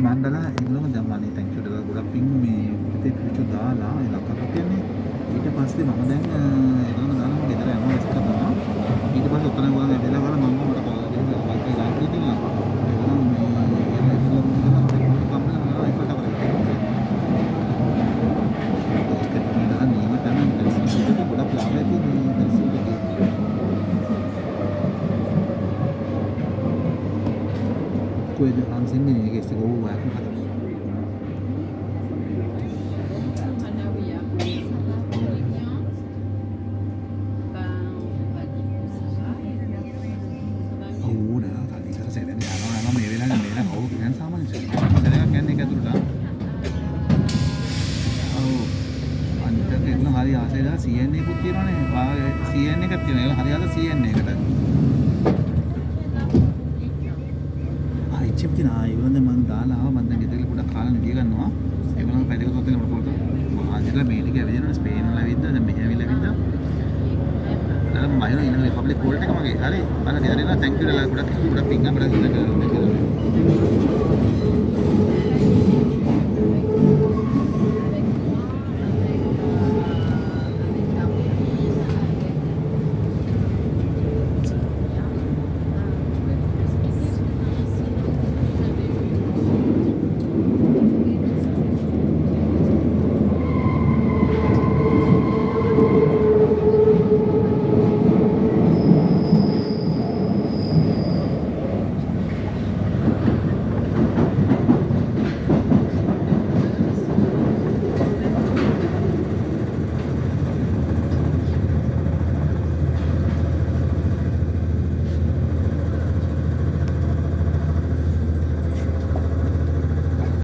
මණ්ඩලා ඉන්නම දැම්මනේ thank you ඩලා ගොඩක් පින් මේ හිතේ පිටු දාලා ඒ ලක්කත් තියන්නේ ඊට පස්සේ මම දැන් ඒගොල්ලෝ දානවා ගෙදර යනවා ඉස්ක කරනවා ඊට පස්සේ උතන ගොල්ලෝ ඇදලා වල මම මට කෝල් කරලා වයිෆයි ගන්න කිව්වා ඒගොල්ලෝ මේ ඉස්ලාම් කියලා කම්පලම කරලා ඉකට කරලා ඒක තමයි නේම තමයි පරිස්සම් ගොඩක් ලාභය තියෙන පරිස්සම් कोई आंसर नहीं है कि इससे वो हुआ है हरी आसे सीएन कुछ सीएन करती है हरी आता सीएन कटा ඉච්චිපති නා ඒගොල්ලෝ මම දාලා ආවා මම දැන් ගෙදර පොඩක් කාලා නිදිය ගන්නවා ඒගොල්ලෝ පැයක තොත් දෙන පොඩ මාජිලා මේ ටික ඇවිදිනවා ස්පේන් වල ඇවිද්දා දැන් මෙහෙ ඇවිල්ලා ඇවිද්දා දැන් මම හිතනවා ඉන්න රිපබ්ලික් කෝල්ට් එක මගේ හරි අර ගෙදර ඉන්නවා thank you ඩලා ගොඩක් පිංගම් වල ඉන්න